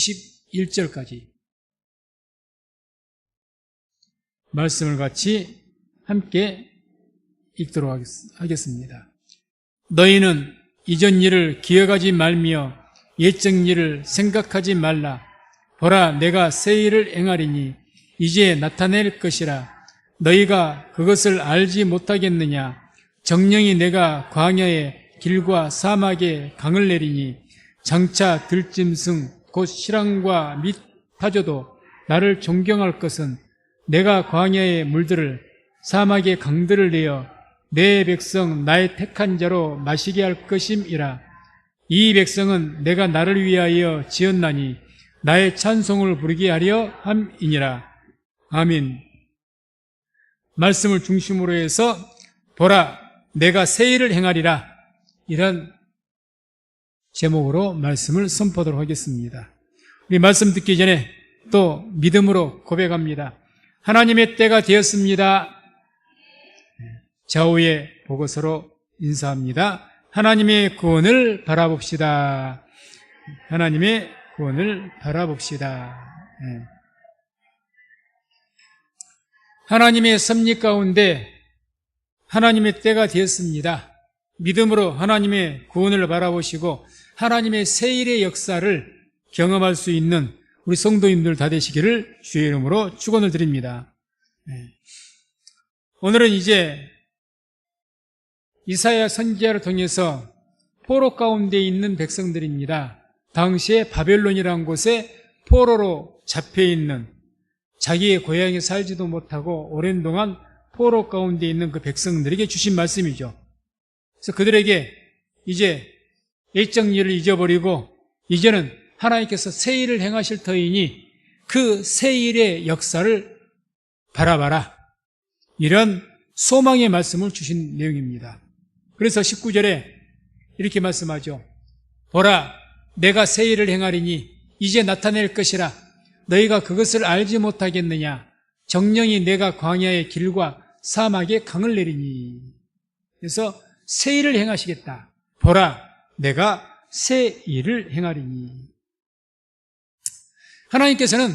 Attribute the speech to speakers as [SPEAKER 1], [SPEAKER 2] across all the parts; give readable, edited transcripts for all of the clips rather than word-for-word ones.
[SPEAKER 1] 21절까지 말씀을 같이 함께 읽도록 하겠습니다. 너희는 이전 일을 기억하지 말며 옛적 일을 생각하지 말라. 보라, 내가 새 일을 행하리니 이제 나타낼 것이라. 너희가 그것을 알지 못하겠느냐? 정령이 내가 광야에 길과 사막에 강을 내리니 장차 들짐승 곧 실랑과 및 타조도 나를 존경할 것은 내가 광야의 물들을 사막의 강들을 내어 내 백성 나의 택한 자로 마시게 할 것임이라. 이 백성은 내가 나를 위하여 지었나니 나의 찬송을 부르게 하려 함이니라. 아멘. 말씀을 중심으로 해서 보라, 내가 새 일을 행하리라, 이런 제목으로 말씀을 선포하도록 하겠습니다. 우리 말씀 듣기 전에 또 믿음으로 고백합니다. 하나님의 때가 되었습니다. 좌우에 보고서로 인사합니다. 하나님의 구원을 바라봅시다. 하나님의 구원을 바라봅시다. 하나님의 섭리 가운데 하나님의 때가 되었습니다. 믿음으로 하나님의 구원을 바라보시고 하나님의 새 일의 역사를 경험할 수 있는 우리 성도님들 다 되시기를 주의 이름으로 축원을 드립니다. 오늘은 이제 이사야 선지자를 통해서 포로 가운데 있는 백성들입니다. 당시에 바벨론이라는 곳에 포로로 잡혀있는, 자기의 고향에 살지도 못하고 오랜 동안 포로 가운데 있는 그 백성들에게 주신 말씀이죠. 그래서 그들에게 이제 옛적 일을 잊어버리고 이제는 하나님께서 새 일을 행하실 터이니 그 새 일의 역사를 바라봐라, 이런 소망의 말씀을 주신 내용입니다. 그래서 19절에 이렇게 말씀하죠. 보라, 내가 새 일을 행하리니 이제 나타낼 것이라. 너희가 그것을 알지 못하겠느냐? 정령이 내가 광야의 길과 사막에 강을 내리니. 그래서 새 일을 행하시겠다. 보라, 내가 새 일을 행하리니. 하나님께서는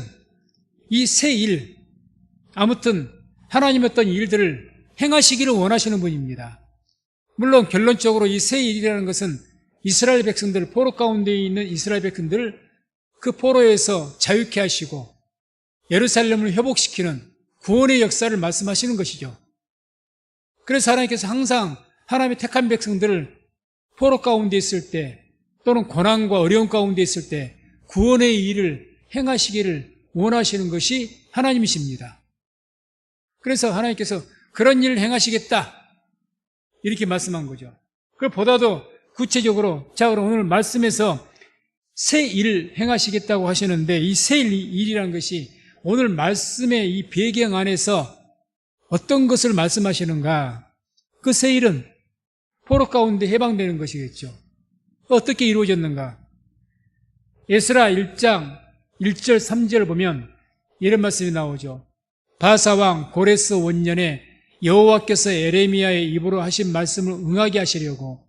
[SPEAKER 1] 이 새 일, 아무튼 하나님의 어떤 일들을 행하시기를 원하시는 분입니다. 물론 결론적으로 이 새 일이라는 것은 이스라엘 백성들, 포로 가운데 있는 이스라엘 백성들을 그 포로에서 자유케 하시고 예루살렘을 회복시키는 구원의 역사를 말씀하시는 것이죠. 그래서 하나님께서 항상 하나님의 택한 백성들을 포로 가운데 있을 때 또는 고난과 어려움 가운데 있을 때 구원의 일을 행하시기를 원하시는 것이 하나님이십니다. 그래서 하나님께서 그런 일을 행하시겠다, 이렇게 말씀한 거죠. 그보다도 구체적으로, 자, 그럼 오늘 말씀에서 새 일을 행하시겠다고 하시는데 이 새 일이라는 것이 오늘 말씀의 이 배경 안에서 어떤 것을 말씀하시는가? 그 새 일은 포로 가운데 해방되는 것이겠죠. 어떻게 이루어졌는가? 에스라 1장 1절 3절을 보면 이런 말씀이 나오죠. 바사왕 고레스 원년에 여호와께서 에레미야의 입으로 하신 말씀을 응하게 하시려고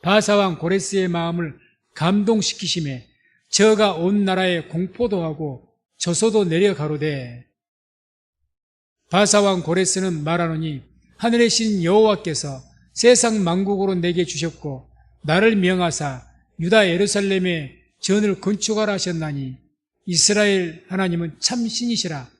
[SPEAKER 1] 바사왕 고레스의 마음을 감동시키심에 저가 온 나라에 공포도 하고 저소도 내려가로되, 바사왕 고레스는 말하노니 하늘의 신 여호와께서 세상 만국으로 내게 주셨고 나를 명하사 유다 예루살렘에 전을 건축하라 하셨나니 이스라엘 하나님은 참 신이시라.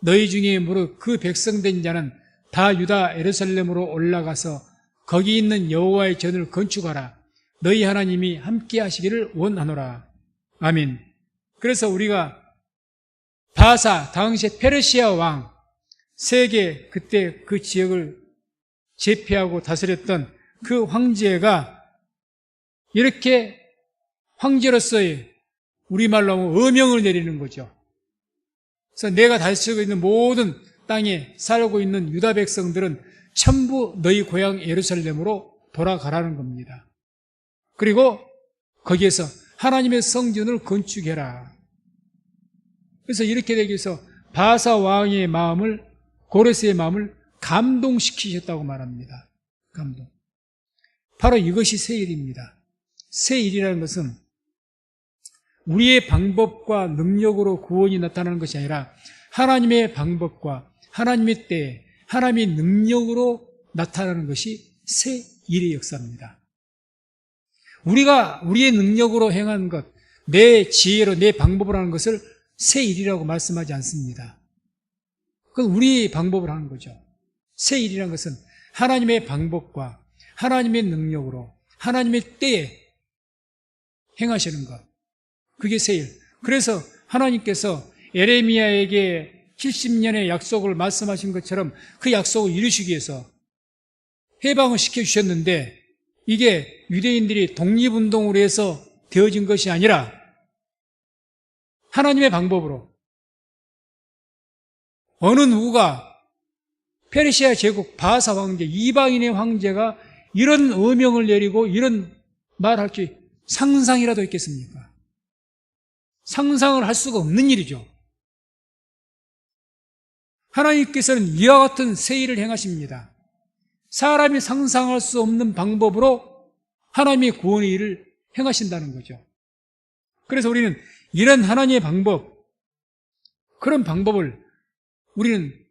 [SPEAKER 1] 너희 중에 무릇 그 백성된 자는 다 유다 예루살렘으로 올라가서 거기 있는 여호와의 전을 건축하라. 너희 하나님이 함께 하시기를 원하노라. 아멘. 그래서 우리가 바사, 당시 페르시아 왕, 세계 그때 그 지역을 제패하고 다스렸던 그 황제가 이렇게 황제로서의 우리말로 하면 어명을 내리는 거죠. 그래서 내가 다스리고 있는 모든 땅에 살고 있는 유다 백성들은 전부 너희 고향 예루살렘으로 돌아가라는 겁니다. 그리고 거기에서 하나님의 성전을 건축해라. 그래서 이렇게 되기 위해서 바사 왕의 마음을, 고레스의 마음을 감동시키셨다고 말합니다. 감동. 바로 이것이 새 일입니다. 새 일이라는 것은 우리의 방법과 능력으로 구원이 나타나는 것이 아니라 하나님의 방법과 하나님의 때에 하나님의 능력으로 나타나는 것이 새 일의 역사입니다. 우리가 우리의 능력으로 행한 것, 내 지혜로 내 방법으로 하는 것을 새 일이라고 말씀하지 않습니다. 그건 우리의 방법으로 하는 거죠. 새 일이라는 것은 하나님의 방법과 하나님의 능력으로 하나님의 때에 행하시는 것, 그게 새 일. 그래서 하나님께서 에레미야에게 70년의 약속을 말씀하신 것처럼 그 약속을 이루시기 위해서 해방을 시켜주셨는데, 이게 유대인들이 독립운동으로 해서 되어진 것이 아니라 하나님의 방법으로, 어느 누구가 페르시아 제국 바사 황제, 이방인의 황제가 이런 어명을 내리고 이런 말할 줄 상상이라도 있겠습니까? 상상을 할 수가 없는 일이죠. 하나님께서는 이와 같은 새 일을 행하십니다. 사람이 상상할 수 없는 방법으로 하나님의 구원의 일을 행하신다는 거죠. 그래서 우리는 이런 하나님의 방법, 그런 방법을 우리는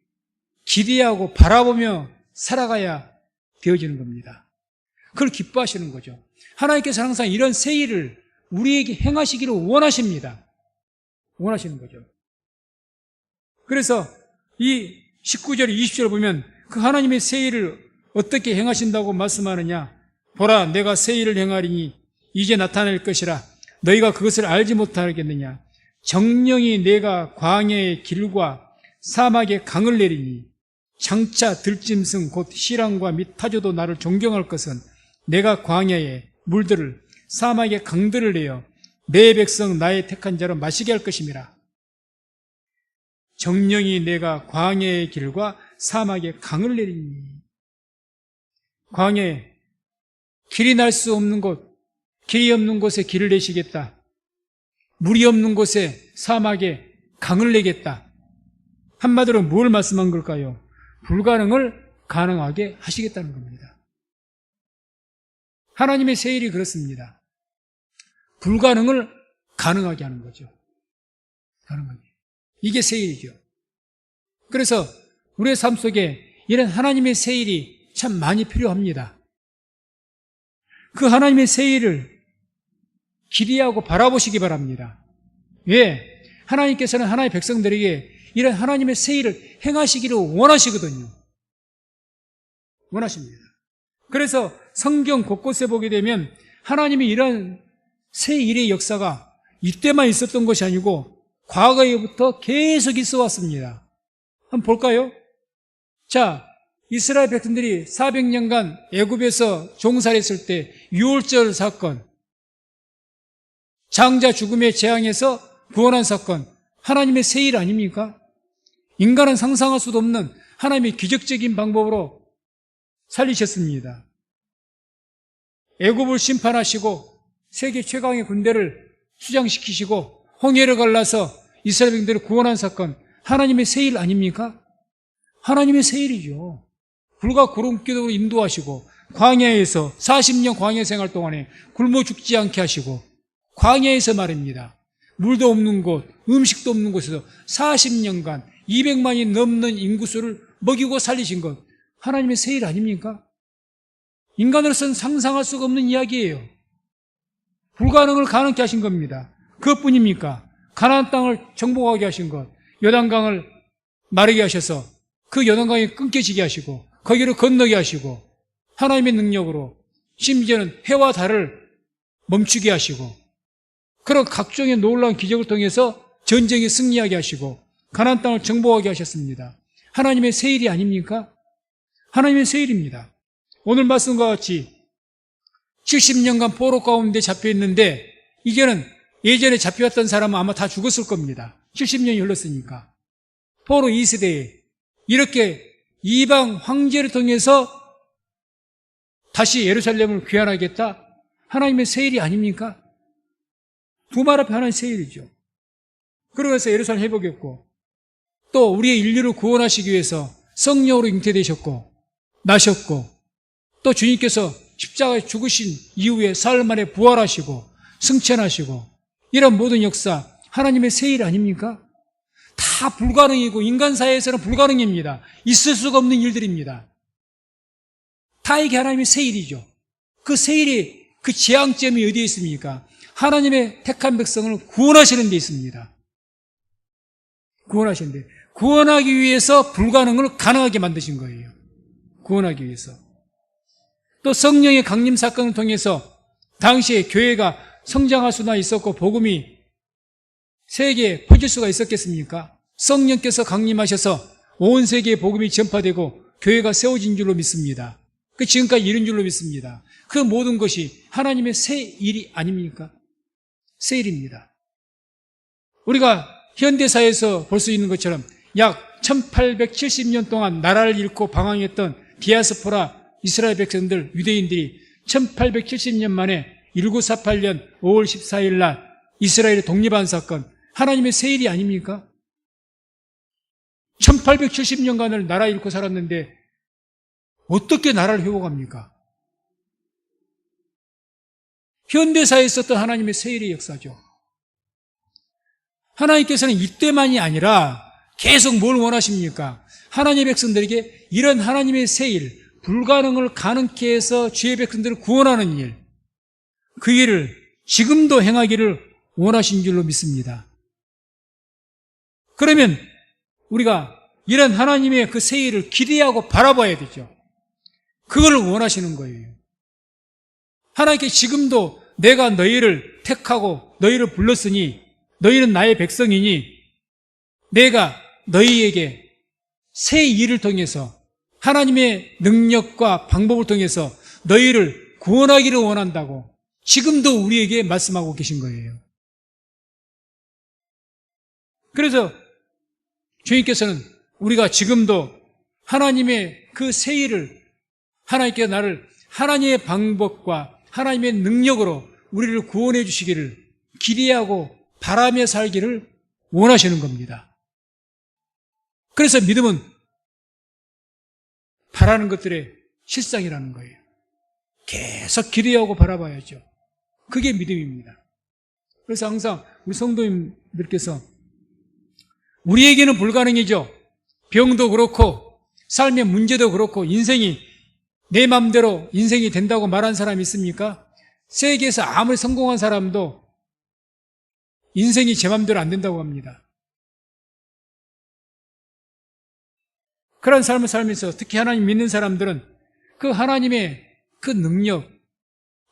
[SPEAKER 1] 기대하고 바라보며 살아가야 되어지는 겁니다. 그걸 기뻐하시는 거죠. 하나님께서 항상 이런 새 일을 우리에게 행하시기를 원하십니다. 원하시는 거죠. 그래서 이 19절, 20절을 보면 그 하나님의 새 일을 어떻게 행하신다고 말씀하느냐. 보라, 내가 새 일을 행하리니 이제 나타날 것이라. 너희가 그것을 알지 못하겠느냐. 정령이 내가 광야의 길과 사막의 강을 내리니 장차 들짐승 곧 시랑과 및 타조도 나를 존경할 것은 내가 광야의 물들을 사막의 강들을 내어 내 백성 나의 택한 자로 마시게 할 것임이라. 정령이 내가 광야의 길과 사막의 강을 내리니, 광야에 길이 날 수 없는 곳, 길이 없는 곳에 길을 내시겠다. 물이 없는 곳에 사막에 강을 내겠다. 한마디로 뭘 말씀한 걸까요? 불가능을 가능하게 하시겠다는 겁니다. 하나님의 새 일이 그렇습니다. 불가능을 가능하게 하는 거죠. 가능하게. 이게 새 일이죠. 그래서 우리의 삶 속에 이런 하나님의 새 일이 참 많이 필요합니다. 그 하나님의 새 일을 기대하고 바라보시기 바랍니다. 왜? 하나님께서는 하나님의 백성들에게 이런 하나님의 새 일을 행하시기를 원하시거든요. 원하십니다. 그래서 성경 곳곳에 보게 되면 하나님이 이런 새 일의 역사가 이때만 있었던 것이 아니고 과거에부터 계속 있어 왔습니다. 한번 볼까요? 자, 이스라엘 백성들이 400년간 애굽에서 종살이했을 때 유월절 사건, 장자 죽음의 재앙에서 구원한 사건, 하나님의 새 일 아닙니까? 인간은 상상할 수도 없는 하나님의 기적적인 방법으로 살리셨습니다. 애굽을 심판하시고 세계 최강의 군대를 수장시키시고 홍해를 갈라서 이스라엘 백성들을 구원한 사건, 하나님의 새 일 아닙니까? 하나님의 새 일이죠. 불과 구름기둥으로 인도하시고 광야에서 40년 광야 생활 동안에 굶어 죽지 않게 하시고, 광야에서 말입니다. 물도 없는 곳, 음식도 없는 곳에서 40년간 200만이 넘는 인구수를 먹이고 살리신 것, 하나님의 새 일 아닙니까? 인간으로서는 상상할 수가 없는 이야기예요. 불가능을 가능케 하신 겁니다. 그것뿐입니까? 가나안 땅을 정복하게 하신 것, 요단강을 마르게 하셔서 그 요단강이 끊겨지게 하시고 거기를 건너게 하시고, 하나님의 능력으로 심지어는 해와 달을 멈추게 하시고, 그런 각종의 놀라운 기적을 통해서 전쟁에 승리하게 하시고 가나안 땅을 정복하게 하셨습니다. 하나님의 새 일이 아닙니까? 하나님의 새 일입니다. 오늘 말씀과 같이 70년간 포로 가운데 잡혀있는데, 이제는 예전에 잡혀왔던 사람은 아마 다 죽었을 겁니다. 70년이 흘렀으니까. 포로 2세대에 이렇게 이방 황제를 통해서 다시 예루살렘을 귀환하겠다? 하나님의 새 일이 아닙니까? 두 말 앞에 하나의 새 일이죠. 그러면서 예루살렘 회복했고, 또 우리의 인류를 구원하시기 위해서 성령으로 잉태되셨고 나셨고, 또 주님께서 십자가에 죽으신 이후에 사흘 만에 부활하시고 승천하시고 이런 모든 역사 하나님의 새 일 아닙니까? 다 불가능이고 인간 사회에서는 불가능입니다. 있을 수가 없는 일들입니다. 다 이게 하나님의 새 일이죠. 그 새 일이 그 지향점이 어디에 있습니까? 하나님의 택한 백성을 구원하시는 데 있습니다. 구원하시는데, 구원하기 위해서 불가능을 가능하게 만드신 거예요. 구원하기 위해서. 또 성령의 강림 사건을 통해서 당시에 교회가 성장할 수나 있었고 복음이 세계에 퍼질 수가 있었겠습니까? 성령께서 강림하셔서 온 세계에 복음이 전파되고 교회가 세워진 줄로 믿습니다. 그 지금까지 이룬 줄로 믿습니다. 그 모든 것이 하나님의 새 일이 아닙니까? 새 일입니다. 우리가 현대사에서 볼 수 있는 것처럼 약 1870년 동안 나라를 잃고 방황했던 디아스포라 이스라엘 백성들, 유대인들이 1870년 만에 1948년 5월 14일 날 이스라엘의 독립한 사건, 하나님의 새 일이 아닙니까? 1870년간을 나라 잃고 살았는데 어떻게 나라를 회복합니까? 현대사에 있었던 하나님의 새 일의 역사죠. 하나님께서는 이때만이 아니라 계속 뭘 원하십니까? 하나님의 백성들에게 이런 하나님의 새 일, 불가능을 가능케 해서 주의 백성들을 구원하는 일, 그 일을 지금도 행하기를 원하신 줄로 믿습니다. 그러면 우리가 이런 하나님의 그 새 일을 기대하고 바라봐야 되죠. 그걸 원하시는 거예요. 하나님께 지금도 내가 너희를 택하고 너희를 불렀으니 너희는 나의 백성이니 내가 너희에게 새 일을 통해서 하나님의 능력과 방법을 통해서 너희를 구원하기를 원한다고 지금도 우리에게 말씀하고 계신 거예요. 그래서 주님께서는 우리가 지금도 하나님의 그 새 일을 하나님께서 나를 하나님의 방법과 하나님의 능력으로 우리를 구원해 주시기를 기대하고 바라며 살기를 원하시는 겁니다. 그래서 믿음은 바라는 것들의 실상이라는 거예요. 계속 기대하고 바라봐야죠. 그게 믿음입니다. 그래서 항상 우리 성도님들께서 우리에게는 불가능이죠. 병도 그렇고 삶의 문제도 그렇고 인생이 내 마음대로 인생이 된다고 말한 사람이 있습니까? 세계에서 아무리 성공한 사람도 인생이 제 마음대로 안 된다고 합니다. 그런 삶을 살면서 특히 하나님 믿는 사람들은 그 하나님의 그 능력,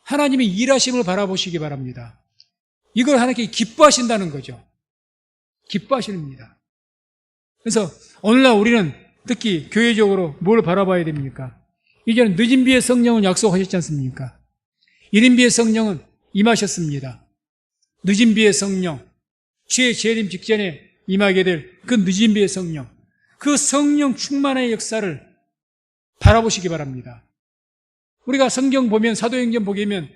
[SPEAKER 1] 하나님의 일하심을 바라보시기 바랍니다. 이걸 하나님께 기뻐하신다는 거죠. 기뻐하십니다. 그래서 오늘날 우리는 특히 교회적으로 뭘 바라봐야 됩니까? 이제는 늦은 비의 성령을 약속하셨지 않습니까? 이른 비의 성령은 임하셨습니다. 늦은 비의 성령, 주의 재림 직전에 임하게 될 그 늦은 비의 성령, 그 성령 충만의 역사를 바라보시기 바랍니다. 우리가 성경 보면 사도행전 보면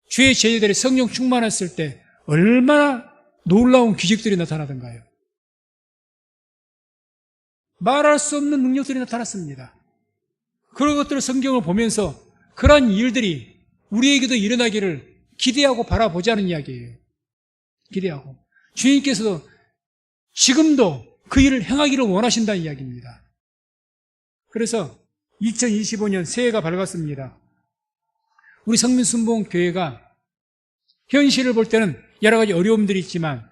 [SPEAKER 1] 주의 제자들이 성령 충만했을 때 얼마나 놀라운 기적들이 나타나던가요? 말할 수 없는 능력들이 나타났습니다. 그런 것들을 성경을 보면서 그러한 일들이 우리에게도 일어나기를 기대하고 바라보자는 이야기예요. 기대하고. 주님께서도 지금도 그 일을 행하기를 원하신다는 이야기입니다. 그래서 2025년 새해가 밝았습니다. 우리 성민순복음교회가 현실을 볼 때는 여러 가지 어려움들이 있지만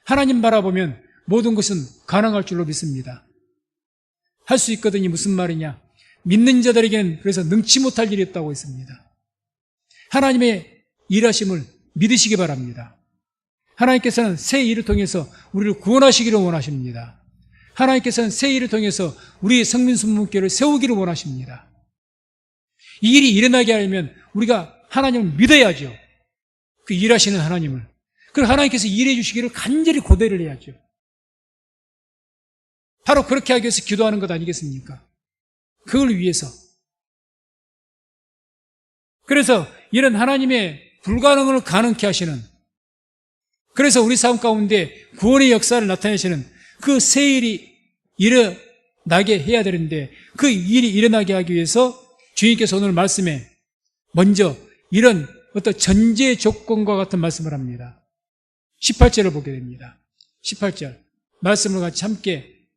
[SPEAKER 1] 하나님 바라보면 모든 것은 가능할 줄로 믿습니다. 할 수 있거든요. 무슨 말이냐? 믿는 자들에게는 그래서 능치 못할 일이 없다고 했습니다. 하나님의 일하심을 믿으시기 바랍니다. 하나님께서는 새 일을 통해서 우리를 구원하시기를 원하십니다. 하나님께서는 새 일을 통해서 우리 성민순복음교회를 세우기를 원하십니다. 이 일이 일어나게 하려면 우리가 하나님을 믿어야죠. 그 일하시는 하나님을. 그리고 하나님께서 일해 주시기를 간절히 고대를 해야죠. 바로 그렇게 하기 위해서 기도하는 것 아니겠습니까? 그걸 위해서. 그래서 이런 하나님의 불가능을 가능케 하시는, 그래서 우리 삶 가운데 구원의 역사를 나타내시는 그 새 일이 일어나게 해야 되는데 그 일이 일어나게 하기 위해서 주님께서 오늘 말씀에 먼저 이런 어떤 전제 조건과 같은 말씀을 합니다. 18절을 보게 됩니다. 18절 말씀을 같이 함께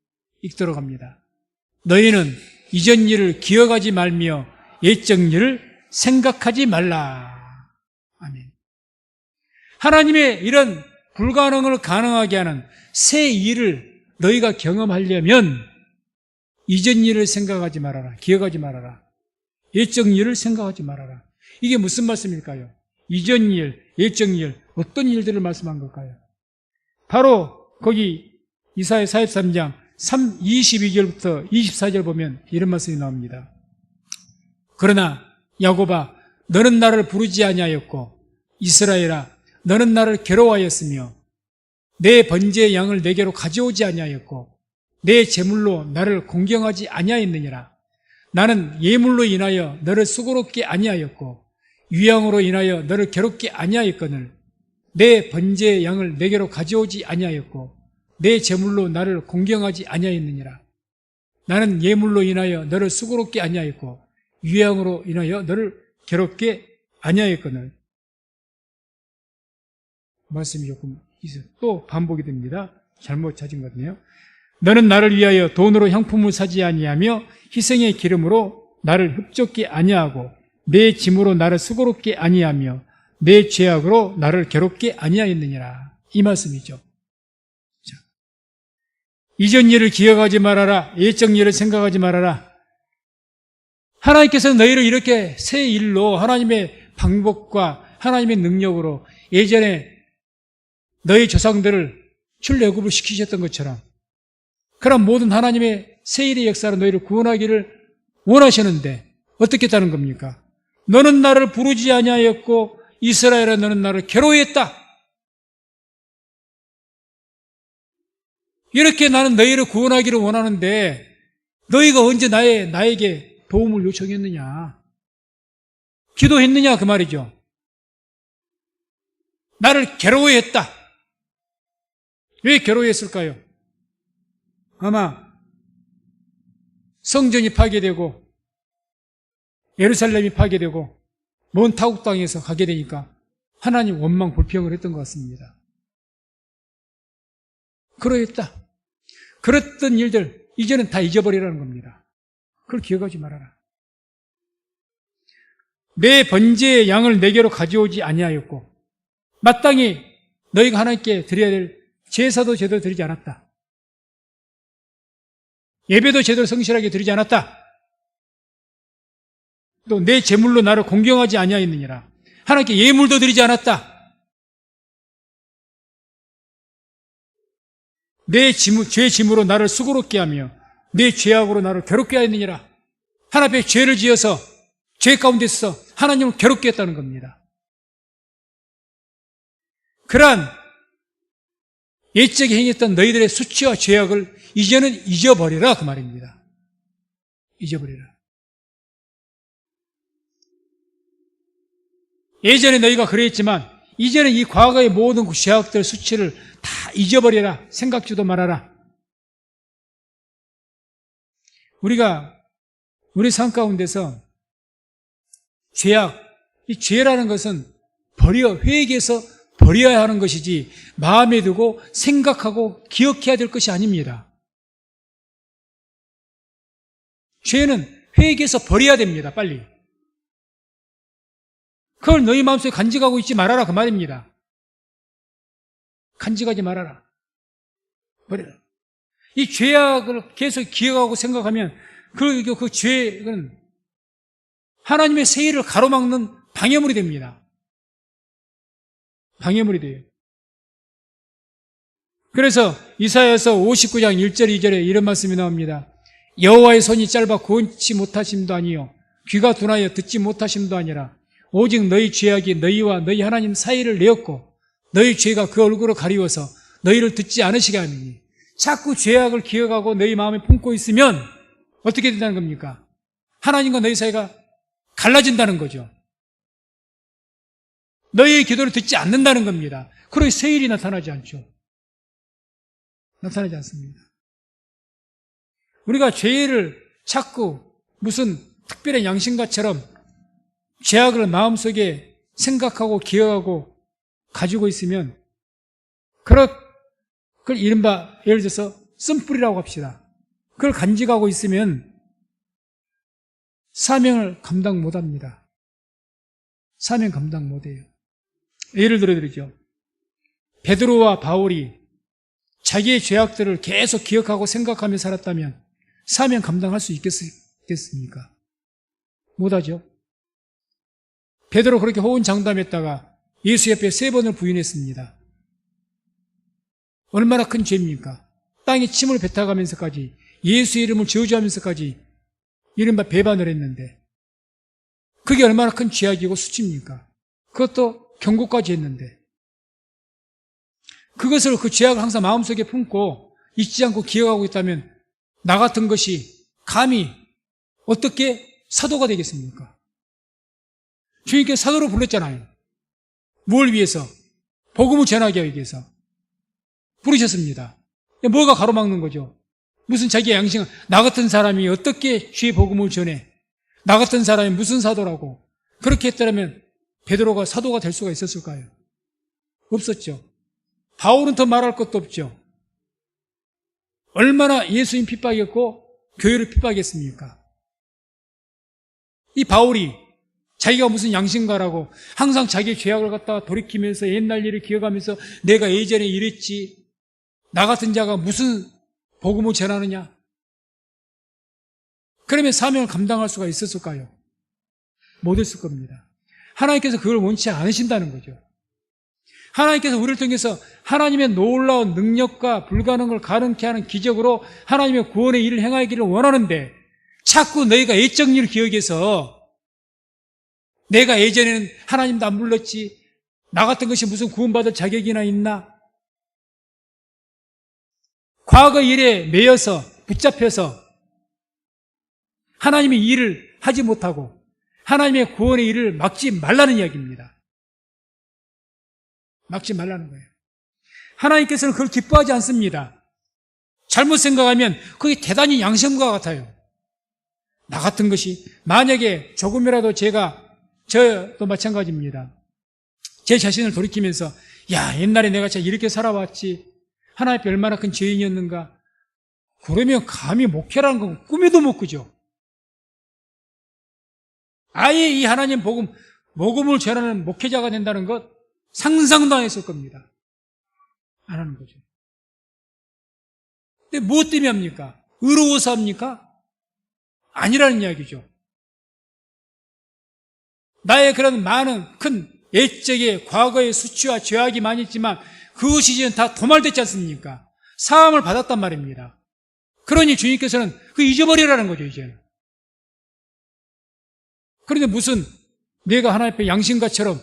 [SPEAKER 1] 읽도록 합니다. 너희는 이전 일을 기억하지 말며 옛적 일을 생각하지 말라. 아멘. 하나님의 이런 불가능을 가능하게 하는 새 일을 너희가 경험하려면 이전 일을 생각하지 말아라. 기억하지 말아라. 옛적 일을 생각하지 말아라. 이게 무슨 말씀일까요? 이전 일, 옛적 일, 어떤 일들을 말씀한 걸까요? 바로 거기 이사야 43장 22절부터 24절 보면 이런 말씀이 나옵니다. 그러나 야곱아 너는 나를 부르지 아니하였고 이스라엘아 너는 나를 괴로워하였으며 내 번제의 양을 내게로 가져오지 아니하였고 내 제물로 나를 공경하지 아니하였느니라. 나는 예물로 인하여 너를 수고롭게 아니하였고 유향으로 인하여 너를 괴롭게 아니하였거늘 내 번제의 양을 내게로 가져오지 아니하였고 내 제물로 나를 공경하지 아니하였느니라. 나는 예물로 인하여 너를 수고롭게 아니하였고 유향으로 인하여 너를 괴롭게 아니하였거늘. 말씀이 조금 또 반복이 됩니다. 잘못 찾은 것 같네요. 너는 나를 위하여 돈으로 향품을 사지 아니하며 희생의 기름으로 나를 흡족게 아니하고 내 짐으로 나를 수고롭게 아니하며 내 죄악으로 나를 괴롭게 아니하였느니라. 이 말씀이죠. 자, 이전 일을 기억하지 말아라. 옛적 일을 생각하지 말아라. 하나님께서 너희를 이렇게 새 일로 하나님의 방법과 하나님의 능력으로 예전에 너희 조상들을 출애굽을 시키셨던 것처럼 그런 모든 하나님의 새 일의 역사로 너희를 구원하기를 원하시는데 어떻게 했다는 겁니까? 너는 나를 부르지 아니하였고 이스라엘아 너는 나를 괴로워했다. 이렇게 나는 너희를 구원하기를 원하는데 너희가 언제 나에게 도움을 요청했느냐? 기도했느냐 그 말이죠. 나를 괴로워했다. 왜 괴로워했을까요? 아마 성전이 파괴되고 예루살렘이 파괴되고 먼 타국 땅에서 가게 되니까 하나님 원망 불평을 했던 것 같습니다. 그러했다. 그랬던 일들 이제는 다 잊어버리라는 겁니다. 그걸 기억하지 말아라. 내 번제의 양을 내게로 가져오지 아니하였고 마땅히 너희가 하나님께 드려야 될 제사도 제대로 드리지 않았다. 예배도 제대로 성실하게 드리지 않았다. 또 내 제물로 나를 공경하지 아니하였느니라. 하나님께 예물도 드리지 않았다. 내 죄 짐으로 나를 수고롭게 하며 내 죄악으로 나를 괴롭게 하였느니라. 하나님 앞에 죄를 지어서 죄 가운데 있어 하나님을 괴롭게 했다는 겁니다. 그러한 옛적에 행했던 너희들의 수치와 죄악을 이제는 잊어버리라 그 말입니다. 잊어버리라. 예전에 너희가 그랬지만 이제는 이 과거의 모든 죄악들 수치를 다 잊어버리라. 생각지도 말아라. 우리가 우리 삶 가운데서 죄악, 이 죄라는 것은 회개해서 버려야 하는 것이지 마음에 두고 생각하고 기억해야 될 것이 아닙니다. 죄는 회개해서 버려야 됩니다. 빨리. 그걸 너희 마음속에 간직하고 있지 말아라 그 말입니다. 간직하지 말아라. 버려라. 이 죄악을 계속 기억하고 생각하면 그 죄는 하나님의 새 일을 가로막는 방해물이 됩니다. 방해물이 돼요. 그래서 이사야서 59장 1절 2절에 이런 말씀이 나옵니다. 여호와의 손이 짧아 구원치 못하심도 아니요 귀가 둔하여 듣지 못하심도 아니라 오직 너희 죄악이 너희와 너희 하나님 사이를 내었고 너희 죄가 그 얼굴을 가리워서 너희를 듣지 않으시게 하느니. 자꾸 죄악을 기억하고 너희 마음에 품고 있으면 어떻게 된다는 겁니까? 하나님과 너희 사이가 갈라진다는 거죠. 너희의 기도를 듣지 않는다는 겁니다. 그러니 새 일이 나타나지 않죠. 나타나지 않습니다. 우리가 죄를 자꾸 무슨 특별한 양심가처럼 죄악을 마음속에 생각하고 기억하고 가지고 있으면 그걸 이른바 예를 들어서 쓴뿌리라고 합시다. 그걸 간직하고 있으면 사명을 감당 못합니다. 사명 감당 못해요. 예를 들어드리죠. 베드로와 바울이 자기의 죄악들을 계속 기억하고 생각하며 살았다면 사명 감당할 수 있겠습니까? 못하죠. 베드로 그렇게 호언장담했다가 예수 옆에 3번을 부인했습니다. 얼마나 큰 죄입니까? 땅에 침을 뱉어가면서까지 예수의 이름을 저주하면서까지 이른바 배반을 했는데 그게 얼마나 큰 죄악이고 수치입니까? 그것도 경고까지 했는데 그것을 그 죄악을 항상 마음속에 품고 잊지 않고 기억하고 있다면 나 같은 것이 감히 어떻게 사도가 되겠습니까? 주님께서 사도로 불렀잖아요. 뭘 위해서? 복음을 전하기 위해서 부르셨습니다. 뭐가 가로막는 거죠? 무슨 자기의 양심, 나 같은 사람이 어떻게 주의 복음을 전해? 나 같은 사람이 무슨 사도라고? 그렇게 했더라면 베드로가 사도가 될 수가 있었을까요? 없었죠. 바울은 더 말할 것도 없죠. 얼마나 예수님 핍박했고 교회를 핍박했습니까? 이 바울이 자기가 무슨 양심가라고 항상 자기의 죄악을 갖다가 돌이키면서 옛날 일을 기억하면서 내가 예전에 이랬지, 나 같은 자가 무슨 복음을 전하느냐? 그러면 사명을 감당할 수가 있었을까요? 못했을 겁니다. 하나님께서 그걸 원치 않으신다는 거죠. 하나님께서 우리를 통해서 하나님의 놀라운 능력과 불가능을 가능케 하는 기적으로 하나님의 구원의 일을 행하기를 원하는데 자꾸 너희가 옛적 일을 기억해서 내가 예전에는 하나님도 안 불렀지, 나 같은 것이 무슨 구원받을 자격이나 있나? 과거 일에 매여서 붙잡혀서 하나님의 일을 하지 못하고 하나님의 구원의 일을 막지 말라는 이야기입니다. 막지 말라는 거예요. 하나님께서는 그걸 기뻐하지 않습니다. 잘못 생각하면 그게 대단히 양심과 같아요. 나 같은 것이 만약에 조금이라도 저도 마찬가지입니다. 제 자신을 돌이키면서 야, 옛날에 내가 참 이렇게 살아왔지, 하나님 앞에 얼마나 큰 죄인이었는가, 그러면 감히 목회라는 건 꿈에도 못 꾸죠. 아예 이 하나님 복음을 전하는 목회자가 된다는 것 상상도 안 했을 겁니다. 안 하는 거죠. 근데 무엇 때문에 합니까? 의로워서 합니까? 아니라는 이야기죠. 나의 그런 많은 큰 옛적의 과거의 수치와 죄악이 많이 있지만 그것이 이제는 다 도말됐지 않습니까? 사함을 받았단 말입니다. 그러니 주님께서는 그 잊어버리라는 거죠, 이제는. 그런데 무슨 내가 하나님 앞에 양심가처럼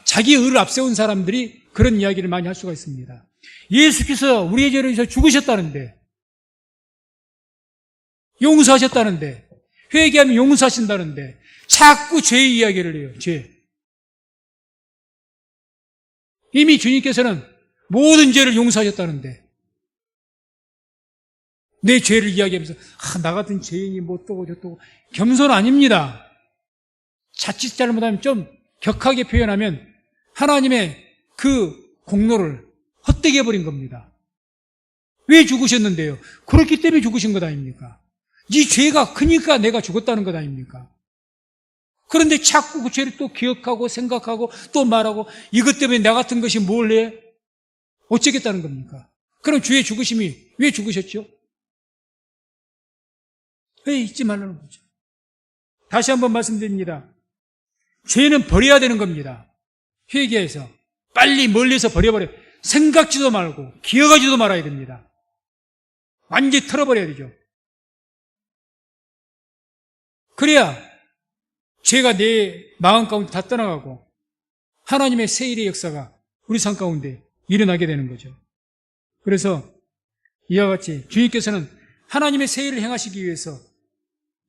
[SPEAKER 1] 자기의 의를 앞세운 사람들이 그런 이야기를 많이 할 수가 있습니다. 예수께서 우리의 죄를 위해서 죽으셨다는데, 용서하셨다는데, 회개하면 용서하신다는데 자꾸 죄의 이야기를 해요. 죄. 이미 주님께서는 모든 죄를 용서하셨다는데 내 죄를 이야기하면서 나 같은 죄인이 뭐 어떠고 저떠고, 겸손 아닙니다. 자칫 잘못하면 좀 격하게 표현하면 하나님의 그 공로를 헛되게 해버린 겁니다. 왜 죽으셨는데요? 그렇기 때문에 죽으신 것 아닙니까? 네 죄가 크니까 내가 죽었다는 것 아닙니까? 그런데 자꾸 그 죄를 또 기억하고 생각하고 또 말하고 이것 때문에 나 같은 것이 뭘 해? 어쩌겠다는 겁니까? 그럼 주의 죽으심이 왜 죽으셨죠? 왜 잊지 말라는 거죠. 다시 한번 말씀드립니다. 죄는 버려야 되는 겁니다. 회개해서 빨리 멀리서 버려버려. 생각지도 말고 기억하지도 말아야 됩니다. 완전히 털어버려야 되죠. 그래야 죄가 내 마음 가운데 다 떠나가고 하나님의 세일의 역사가 우리 삶 가운데 일어나게 되는 거죠. 그래서 이와 같이 주님께서는 하나님의 세일을 행하시기 위해서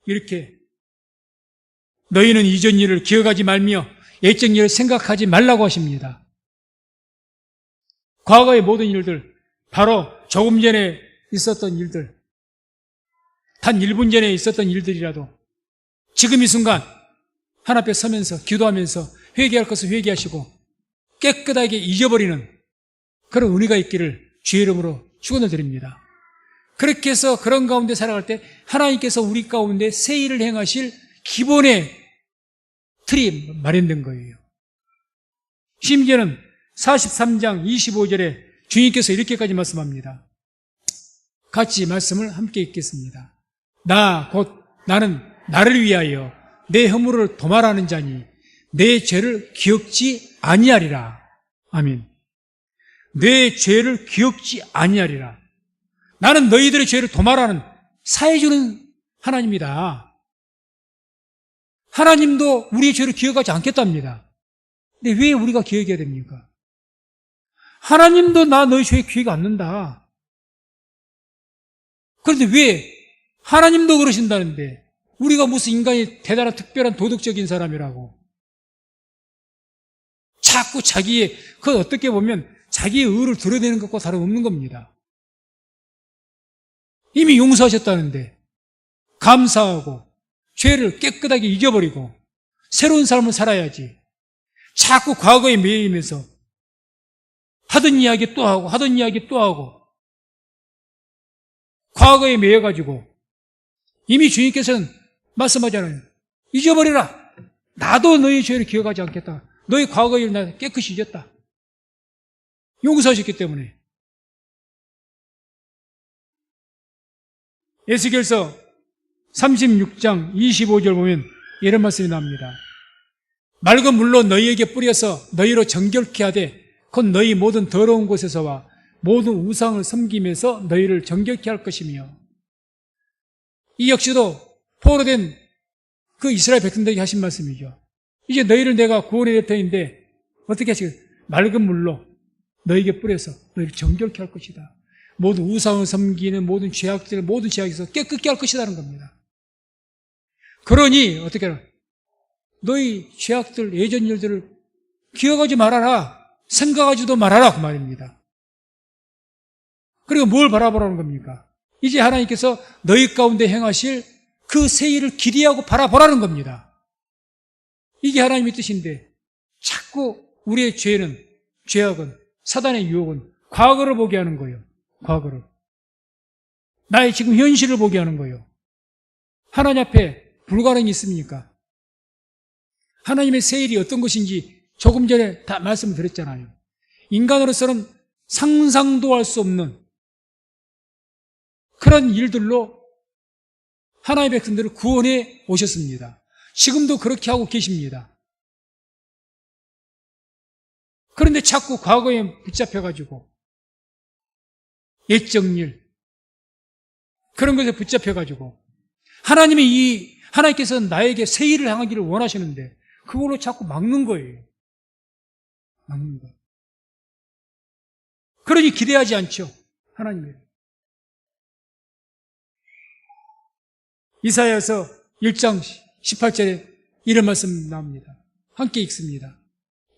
[SPEAKER 1] 이렇게 너희는 이전 일을 기억하지 말며 옛적 일을 생각하지 말라고 하십니다. 과거의 모든 일들, 바로 조금 전에 있었던 일들, 단 1분 전에 있었던 일들이라도 지금 이 순간 하나님 앞에 서면서 기도하면서 회개할 것을 회개하시고 깨끗하게 잊어버리는 그런 은혜가 있기를 주의 이름으로 축원을 드립니다. 그렇게 해서 그런 가운데 살아갈 때 하나님께서 우리 가운데 새 일을 행하실 기본의 틀이 마련된 거예요. 심지어는 43장 25절에 주님께서 이렇게까지 말씀합니다. 같이 말씀을 함께 읽겠습니다. 나는 나를 위하여 내 허물을 도말하는 자니 내 죄를 기억지 아니하리라. 아멘. 내 죄를 기억지 아니하리라. 나는 너희들의 죄를 도말하는 사해주는 하나님이다. 하나님도 우리의 죄를 기억하지 않겠답니다. 근데 왜 우리가 기억해야 됩니까? 하나님도 너희 죄 기억 않는다. 그런데 왜 하나님도 그러신다는데 우리가 무슨 인간이 대단한 특별한 도덕적인 사람이라고 자꾸 자기의, 그건 어떻게 보면 자기의 의를 드러내는 것과 다름없는 겁니다. 이미 용서하셨다는데 감사하고 죄를 깨끗하게 잊어버리고 새로운 삶을 살아야지. 자꾸 과거에 매이면서 하던 이야기 또 하고 하던 이야기 또 하고 과거에 매여가지고 이미 주님께서는 말씀하잖아요. 잊어버려라. 나도 너희 죄를 기억하지 않겠다. 너희 과거의 일 나 깨끗이 잊었다. 용서하셨기 때문에. 에스겔서 36장 25절 보면 이런 말씀이 나옵니다. 맑은 물로 너희에게 뿌려서 너희로 정결케 하되 곧 너희 모든 더러운 곳에서와 모든 우상을 섬기면서 너희를 정결케 할 것이며, 이 역시도 포로된 그 이스라엘 백성들에게 하신 말씀이죠. 이제 너희를 내가 구원의 대터인데 어떻게 하시겠어요? 맑은 물로 너희에게 뿌려서 너희를 정결케 할 것이다. 모든 우상을 섬기는 모든 죄악들, 모든 죄악에서 깨끗게 할 것이라는 겁니다. 그러니 어떻게 하라? 너희 죄악들, 예전 일들을 기억하지 말아라. 생각하지도 말아라. 그 말입니다. 그리고 뭘 바라보라는 겁니까? 이제 하나님께서 너희 가운데 행하실 그 새 일을 기대하고 바라보라는 겁니다. 이게 하나님의 뜻인데 자꾸 우리의 죄는, 죄악은, 사단의 유혹은 과거를 보게 하는 거예요. 과거를. 나의 지금 현실을 보게 하는 거예요. 하나님 앞에 불가능이 있습니까? 하나님의 새 일이 어떤 것인지 조금 전에 다 말씀을 드렸잖아요. 인간으로서는 상상도 할 수 없는 그런 일들로 하나님의 백성들을 구원해 오셨습니다. 지금도 그렇게 하고 계십니다. 그런데 자꾸 과거에 붙잡혀가지고 옛적 일, 그런 것에 붙잡혀가지고 하나님께서는 나에게 새 일을 행하기를 원하시는데 그걸로 자꾸 막는 거예요. 막는 거. 그러니 기대하지 않죠. 하나님을. 이사야서 1장 18절에 이런 말씀 나옵니다. 함께 읽습니다.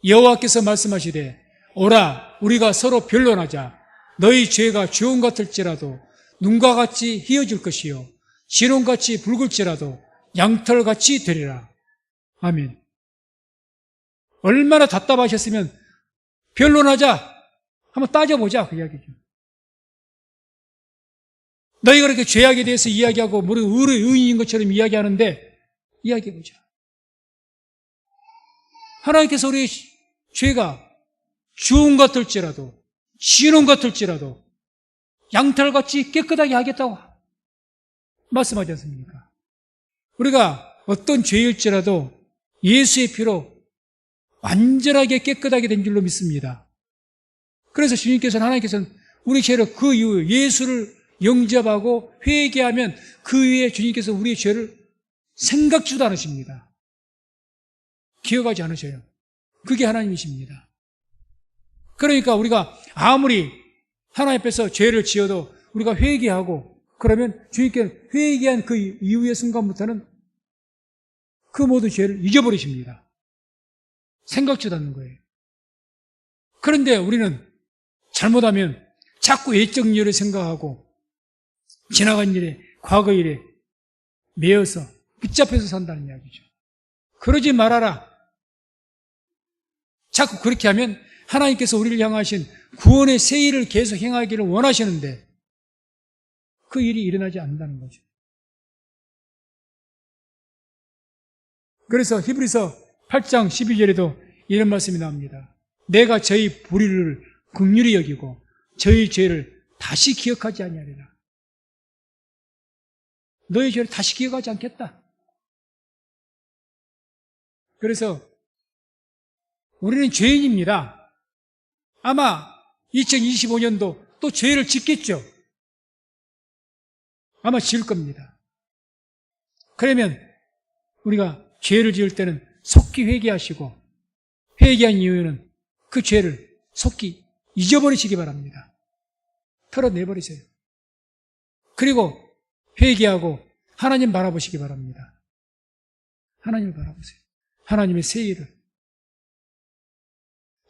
[SPEAKER 1] 여호와께서 말씀하시되 오라 우리가 서로 변론하자. 너희 죄가 주홍 같을지라도 눈과 같이 희어질 것이요 진홍같이 붉을지라도 양털같이 되리라. 아멘. 얼마나 답답하셨으면 변론하자. 한번 따져보자. 그 이야기죠. 너희가 그렇게 죄악에 대해서 이야기하고 우리 의인인 것처럼 이야기하는데 이야기해보자. 하나님께서 우리의 죄가 주홍 같을지라도 진홍 같을지라도 양털같이 깨끗하게 하겠다고 말씀하지 않습니까? 우리가 어떤 죄일지라도 예수의 피로 완전하게 깨끗하게 된 줄로 믿습니다. 그래서 주님께서는, 하나님께서는 우리 죄를 그 이후 예수를 영접하고 회개하면 그 위에 주님께서 우리의 죄를 생각지도 않으십니다. 기억하지 않으셔요. 그게 하나님이십니다. 그러니까 우리가 아무리 하나님 앞에서 죄를 지어도 우리가 회개하고 그러면 주님께 회개한 그 이후의 순간부터는 그 모든 죄를 잊어버리십니다. 생각지도 않는 거예요. 그런데 우리는 잘못하면 자꾸 옛적 일을 생각하고 지나간 일에, 과거 일에 매여서 붙잡혀서 산다는 이야기죠. 그러지 말아라. 자꾸 그렇게 하면 하나님께서 우리를 향하신 구원의 새 일을 계속 행하기를 원하시는데 그 일이 일어나지 않는다는 거죠. 그래서 히브리서 8장 12절에도 이런 말씀이 나옵니다. 내가 저희 불의를 긍휼히 여기고 저희 죄를 다시 기억하지 아니하리라. 너희 죄를 다시 기억하지 않겠다. 그래서 우리는 죄인입니다. 아마 2025년도 또 죄를 짓겠죠. 아마 지을 겁니다. 그러면 우리가 죄를 지을 때는 속히 회개하시고, 회개한 이유는 그 죄를 속히 잊어버리시기 바랍니다. 털어내버리세요. 그리고 회개하고 하나님 바라보시기 바랍니다. 하나님을 바라보세요. 하나님의 새 일을.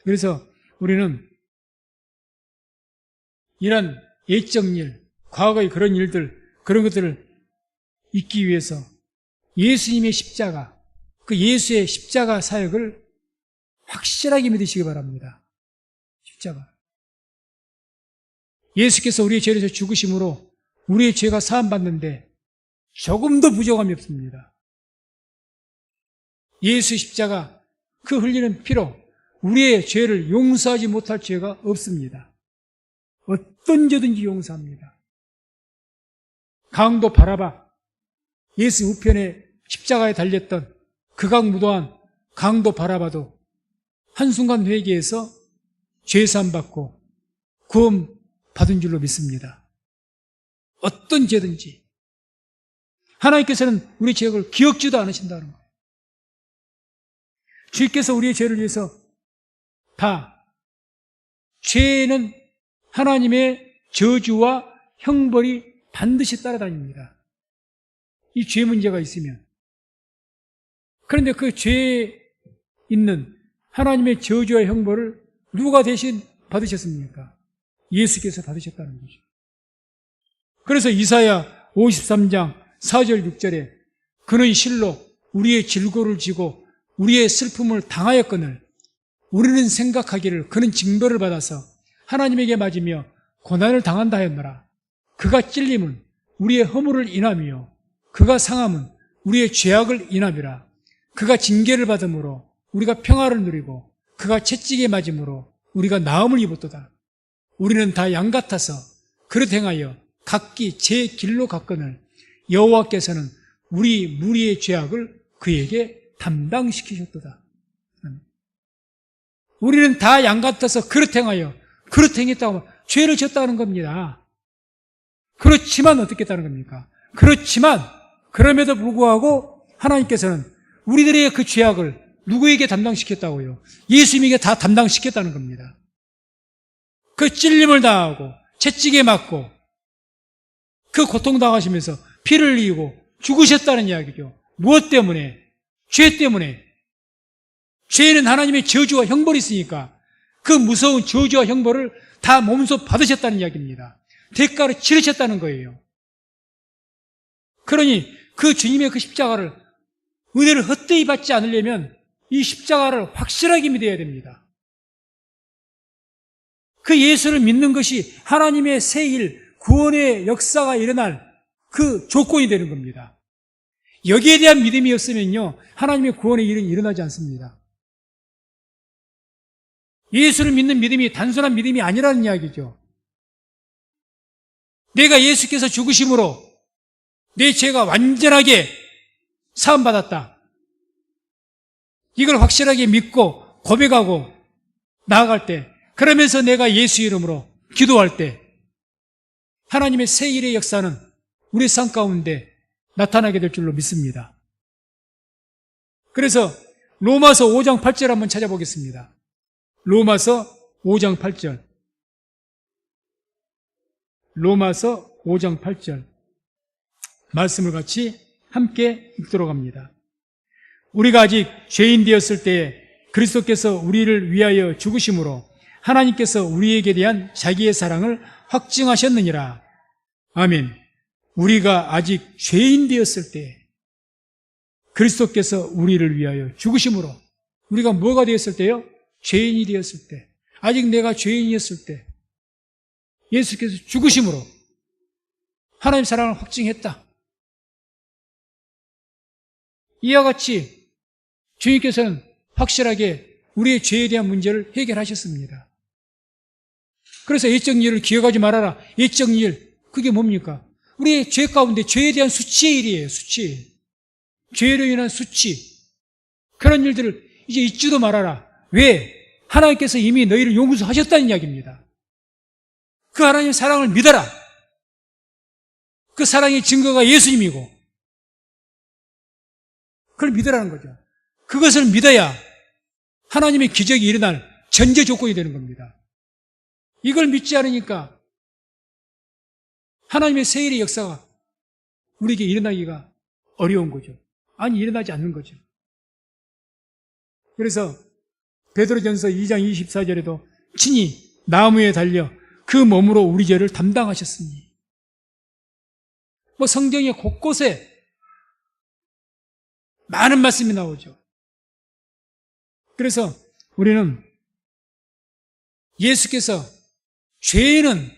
[SPEAKER 1] 그래서 우리는 이런 예적 일, 과거의 그런 일들, 그런 것들을 잊기 위해서 예수님의 십자가, 그 예수의 십자가 사역을 확실하게 믿으시기 바랍니다. 십자가. 예수께서 우리의 죄를 죽으심으로 우리의 죄가 사함받는데 조금도 부족함이 없습니다. 예수 십자가, 그 흘리는 피로 우리의 죄를 용서하지 못할 죄가 없습니다. 어떤 죄든지 용서합니다. 강도 바라바, 예수 우편에 십자가에 달렸던 극악무도한 강도 바라바도 한순간 회개해서 죄사함 받고 구원 받은 줄로 믿습니다. 어떤 죄든지. 하나님께서는 우리 죄를 기억지도 않으신다는 거예요. 주께서 우리의 죄를 위해서 다, 죄는 하나님의 저주와 형벌이 반드시 따라다닙니다. 이 죄 문제가 있으면. 그런데 그 죄에 있는 하나님의 저주와 형벌을 누가 대신 받으셨습니까? 예수께서 받으셨다는 거죠. 그래서 이사야 53장 4절 6절에 그는 실로 우리의 질고를 지고 우리의 슬픔을 당하였거늘 우리는 생각하기를 그는 징벌을 받아서 하나님에게 맞으며 고난을 당한다 하였노라. 그가 찔림은 우리의 허물을 인함이요 그가 상함은 우리의 죄악을 인함이라. 그가 징계를 받음으로 우리가 평화를 누리고 그가 채찍에 맞음으로 우리가 나음을 입었도다. 우리는 다 양 같아서 그릇 행하여 각기 제 길로 갔거늘 여호와께서는 우리 무리의 죄악을 그에게 담당시키셨도다. 우리는 다 양 같아서 그릇 행하여, 그릇 행했다고 하면 죄를 졌다는 겁니다. 그렇지만 어떻게 했다는 겁니까? 그렇지만 그럼에도 불구하고 하나님께서는 우리들의 그 죄악을 누구에게 담당시켰다고요? 예수님에게 다 담당시켰다는 겁니다. 그 찔림을 당하고 채찍에 맞고 그 고통당하시면서 피를 흘리고 죽으셨다는 이야기죠. 무엇 때문에? 죄 때문에. 죄는 하나님의 저주와 형벌이 있으니까 그 무서운 저주와 형벌을 다 몸소 받으셨다는 이야기입니다. 대가를 치르셨다는 거예요. 그러니 그 주님의 그 십자가를, 은혜를 헛되이 받지 않으려면 이 십자가를 확실하게 믿어야 됩니다. 그 예수를 믿는 것이 하나님의 새 일, 구원의 역사가 일어날 그 조건이 되는 겁니다. 여기에 대한 믿음이 없으면요, 하나님의 구원의 일은 일어나지 않습니다. 예수를 믿는 믿음이 단순한 믿음이 아니라는 이야기죠. 내가 예수께서 죽으심으로 내 죄가 완전하게 사함받았다. 이걸 확실하게 믿고 고백하고 나아갈 때, 그러면서 내가 예수 이름으로 기도할 때 하나님의 새 일의 역사는 우리 삶 가운데 나타나게 될 줄로 믿습니다. 그래서 로마서 5장 8절 한번 찾아보겠습니다. 로마서 5장 8절. 로마서 5장 8절. 말씀을 같이 함께 읽도록 합니다. 우리가 아직 죄인 되었을 때에 그리스도께서 우리를 위하여 죽으심으로 하나님께서 우리에게 대한 자기의 사랑을 확증하셨느니라. 아멘. 우리가 아직 죄인 되었을 때, 그리스도께서 우리를 위하여 죽으심으로 우리가 뭐가 되었을 때요? 죄인이 되었을 때, 아직 내가 죄인이었을 때 예수께서 죽으심으로 하나님 사랑을 확증했다. 이와 같이 주님께서는 확실하게 우리의 죄에 대한 문제를 해결하셨습니다. 그래서 예적 일을 기억하지 말아라. 예적 일, 그게 뭡니까? 우리의 죄 가운데 죄에 대한 수치의 일이에요. 수치의 일. 죄로 인한 수치. 그런 일들을 이제 잊지도 말아라. 왜? 하나님께서 이미 너희를 용서하셨다는 이야기입니다. 그 하나님의 사랑을 믿어라. 그 사랑의 증거가 예수님이고 그걸 믿으라는 거죠. 그것을 믿어야 하나님의 기적이 일어날 전제 조건이 되는 겁니다. 이걸 믿지 않으니까 하나님의 세일의 역사가 우리에게 일어나기가 어려운 거죠. 아니, 일어나지 않는 거죠. 그래서 베드로전서 2장 24절에도 친히 나무에 달려 그 몸으로 우리 죄를 담당하셨으니, 성경의 곳곳에 많은 말씀이 나오죠. 그래서 우리는 예수께서 죄에는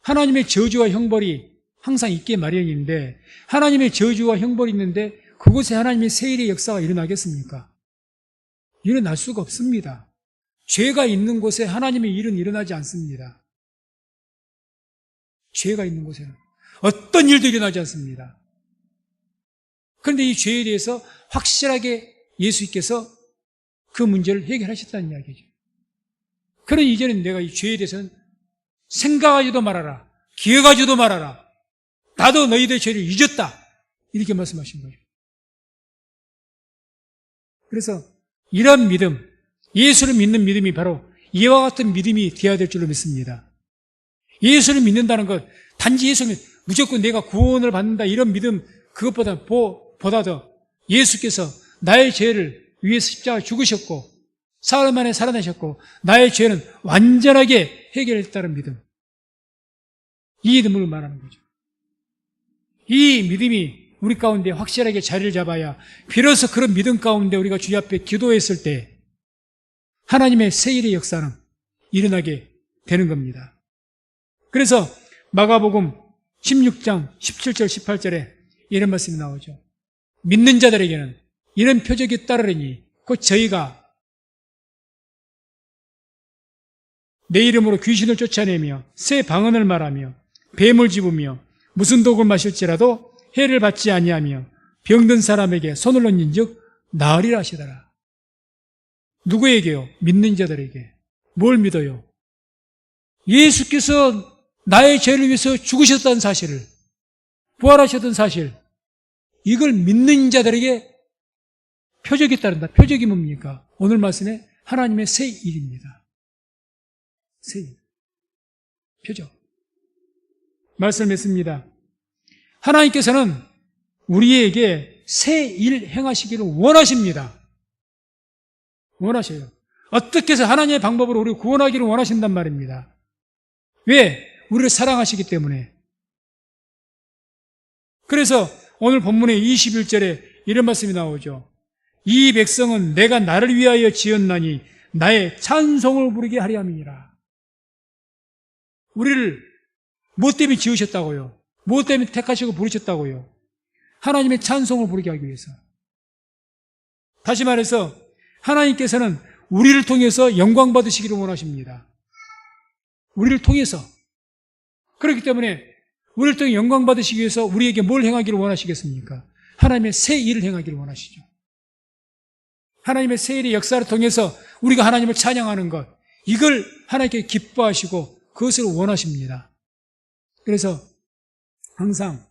[SPEAKER 1] 하나님의 저주와 형벌이 항상 있게 마련인데, 하나님의 저주와 형벌이 있는데 그곳에 하나님의 세일의 역사가 일어나겠습니까? 일어날 수가 없습니다. 죄가 있는 곳에 하나님의 일은 일어나지 않습니다. 죄가 있는 곳에는 어떤 일도 일어나지 않습니다. 그런데 이 죄에 대해서 확실하게 예수께서 그 문제를 해결하셨다는 이야기죠. 그런 이제는 내가 이 죄에 대해서는 생각하지도 말아라. 기억하지도 말아라. 나도 너희들의 죄를 잊었다. 이렇게 말씀하신 거죠. 그래서 이런 믿음, 예수를 믿는 믿음이 바로 이와 같은 믿음이 되어야 될 줄로 믿습니다. 예수를 믿는다는 것, 단지 예수는 무조건 내가 구원을 받는다 이런 믿음, 그것보다 더 예수께서 나의 죄를 위해서 십자가에 죽으셨고 사흘 만에 살아나셨고 나의 죄는 완전하게 해결했다는 믿음, 이 믿음을 말하는 거죠. 이 믿음이 우리 가운데 확실하게 자리를 잡아야 비로소 그런 믿음 가운데 우리가 주님 앞에 기도했을 때 하나님의 세일의 역사는 일어나게 되는 겁니다. 그래서 마가복음 16장 17절 18절에 이런 말씀이 나오죠. 믿는 자들에게는 이런 표적이 따르리니 곧 저희가 내 이름으로 귀신을 쫓아내며 새 방언을 말하며 뱀을 집으며 무슨 독을 마실지라도 해를 받지 아니하며 병든 사람에게 손을 얹은즉 나으리라 하시더라. 누구에게요? 믿는 자들에게. 뭘 믿어요? 예수께서 나의 죄를 위해서 죽으셨다는 사실을, 부활하셨던 사실, 이걸 믿는 자들에게 표적이 따른다. 표적이 뭡니까? 오늘 말씀에 하나님의 새 일입니다. 새 일. 표적. 말씀했습니다. 하나님께서는 우리에게 새 일 행하시기를 원하십니다. 원하셔요. 어떻게 해서 하나님의 방법으로 우리를 구원하기를 원하신단 말입니다. 왜? 우리를 사랑하시기 때문에. 그래서 오늘 본문의 21절에 이런 말씀이 나오죠. 이 백성은 내가 나를 위하여 지었나니 나의 찬송을 부르게 하려 함이니라. 우리를 무엇 때문에 지으셨다고요? 무엇 때문에 택하시고 부르셨다고요? 하나님의 찬송을 부르게 하기 위해서. 다시 말해서 하나님께서는 우리를 통해서 영광 받으시기를 원하십니다. 우리를 통해서. 그렇기 때문에 우리를 통해 영광 받으시기 위해서 우리에게 뭘 행하기를 원하시겠습니까? 하나님의 새 일을 행하기를 원하시죠. 하나님의 새 일의 역사를 통해서 우리가 하나님을 찬양하는 것, 이걸 하나님께 기뻐하시고 그것을 원하십니다. 그래서 항상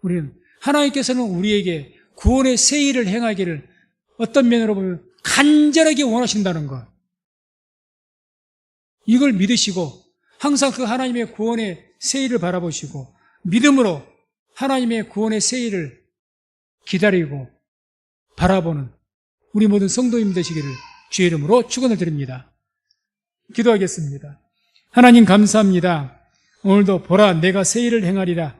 [SPEAKER 1] 우리는 하나님께서는 우리에게 구원의 새 일을 행하기를 어떤 면으로 보면 간절하게 원하신다는 것, 이걸 믿으시고 항상 그 하나님의 구원의 새 일을 바라보시고 믿음으로 하나님의 구원의 새 일을 기다리고 바라보는 우리 모든 성도님 되시기를 주의 이름으로 축원을 드립니다. 기도하겠습니다. 하나님 감사합니다. 오늘도 보라 내가 새 일을 행하리라